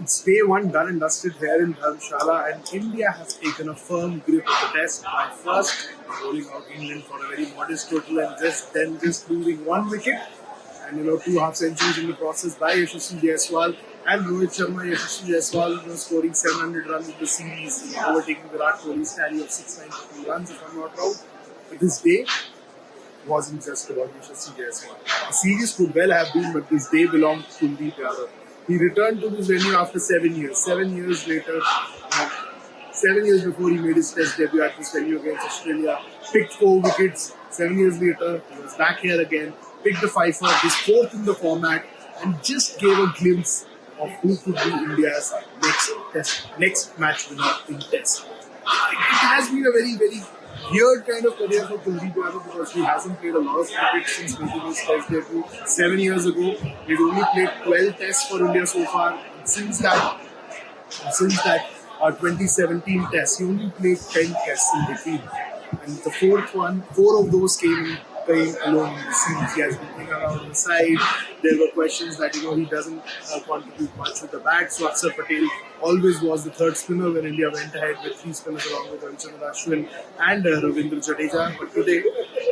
It's day one done and dusted here in Dharamshala, and India has taken a firm grip of the test by first rolling out England for a very modest total and just losing one wicket and two half centuries in the process by Yashasvi Jaiswal and Rohit Sharma. Yashasvi Jaiswal scoring 700 runs in the series, overtaking Virat Kohli's tally of 692 runs if I'm not wrong. But this day wasn't just about Yashasvi Jaiswal. The series could well have been, but this day belonged to Kuldeep Yadav. He returned to this venue after 7 years. 7 years later, 7 years before he made his test debut at this venue against Australia, picked 4 wickets. 7 years later, he was back here again, picked the fifer, his 4th in the format, and just gave a glimpse of who could be India's next match winner in test. It has been a very, very weird kind of career for Kuldeep Yadav because he hasn't played a lot of cricket since making his test debut 7 years ago. He's only played 12 tests for India so far. And since that 2017 test, he only played 10 tests in between. And the 4 of those came alone in the series. He has been playing around on the side. There were questions that he doesn't contribute much with the bat. So Akshar Patel always was the third spinner when India went ahead with 3 spinners along with Ravichandran Ashwin and Ravindra Jadeja. But today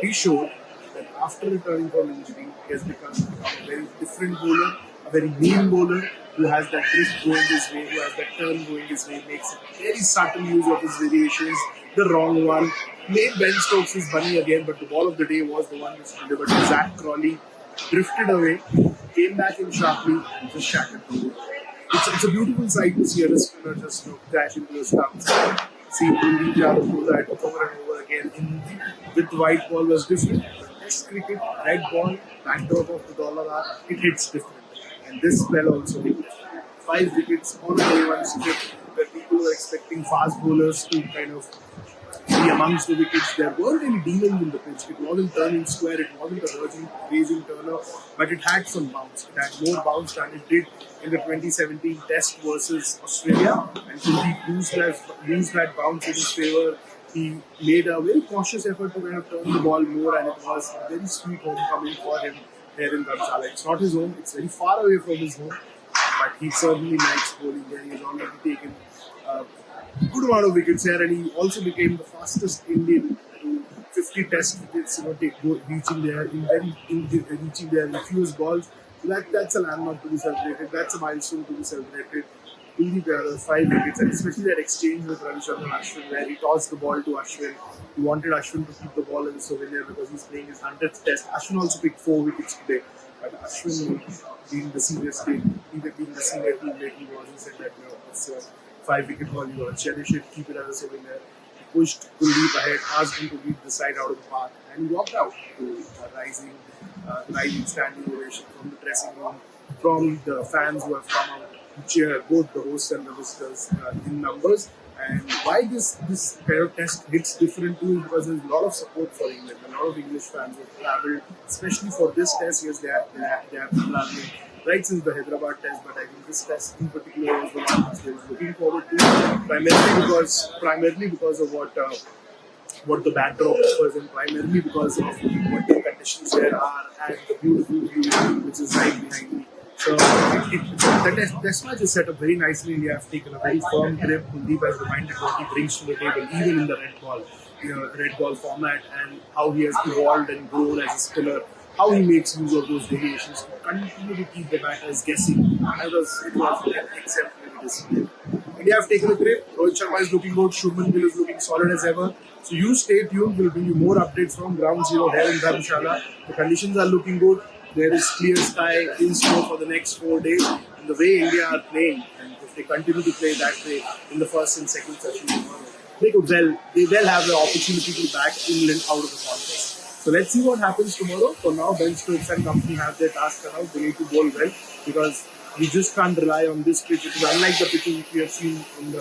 he showed that after returning from injury, he has become a very different bowler, a very mean bowler who has that drift going his way, who has that turn going his way, makes very subtle use of his variations, the wrong one. Made Ben Stokes his bunny again, but the ball of the day was the one which delivered to Zach Crawley. Drifted away, came back in sharply, and just shattered the ball. It's a beautiful sight to see a spinner just crash into the stumps. See Kuldeep Yadav do that over and over again. With the white ball was different. But Test cricket, red ball, backdrop of the dollar, it hits different. And this spell also hit different. 5 wickets on a day one script where people were expecting fast bowlers to kind of be amongst the wickets. There weren't any demons in the pitch. It wasn't turning square, it wasn't a raising turner, but it had some bounce. It had more bounce than it did in the 2017 test versus Australia. And Kuldeep used that bounce in his favour. He made a very cautious effort to kind of turn the ball more, and it was a very sweet homecoming for him here in Dharamshala. It's not his home, it's very far away from his home, but he certainly likes bowling there. He has already taken good amount of wickets here, and he also became the fastest Indian to 50 test wickets, reaching there in fewest balls. So that's a landmark to be celebrated. That's a milestone to be celebrated. Kuldeep Yadav 5 wickets, and especially that exchange with Ravichandran Ashwin where he tossed the ball to Ashwin. He wanted Ashwin to keep the ball in the souvenir because he's playing his 100th test. Ashwin also picked 4 wickets today, but Ashwin, being the senior teammate he was, he said that it's 5 wicket ball, you cherish it, keep it as a souvenir. He pushed Kuldeep ahead, asked him to lead the side out of the park, and he walked out to rising standing ovation from the dressing room, from the fans who have come out to cheer both the hosts and the visitors in numbers. And why this kind of test hits different too is because there's a lot of support for England. A lot of English fans have travelled, especially for this test. Yes, they have been travelling right since the Hyderabad test, but I think this test in particular was the one which they were looking forward to, primarily because of what the backdrop offers, and primarily because of what the conditions there are and the beautiful view which is right behind me. So the test match is set up very nicely. India have taken a very firm grip. Kuldeep has reminded what he brings to the table, even in the red ball format, and how he has evolved and grown as a spinner. How he makes use of those variations to continue to keep the batters guessing. It was an exemplary display. India have taken a grip. Rohit Sharma is looking good. Shubman Gill is looking solid as ever. So you stay tuned. We'll bring you more updates from Ground Zero here in Dharamshala. The conditions are looking good. There is clear sky in store for the next 4 days. And the way India are playing, and if they continue to play that way in the first and second session tomorrow, they will have the opportunity to back England out of the contest. So let's see what happens tomorrow. For now, Ben Stokes and company have their task around. They need to bowl well because we just can't rely on this pitch. It is unlike the pitching we have seen in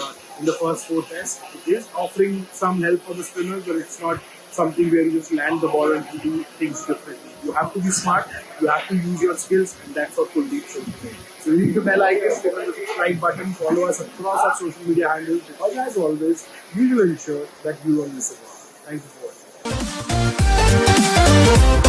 the first 4 tests. It is offering some help for the spinners, but it's not something where you just land the ball and you do things differently. You have to be smart, you have to use your skills, and that's what Kuldeep should do. So hit the bell icon, click on the subscribe button, follow us across our social media handles, because as always, we will ensure that you don't miss a ball. Thank you for watching.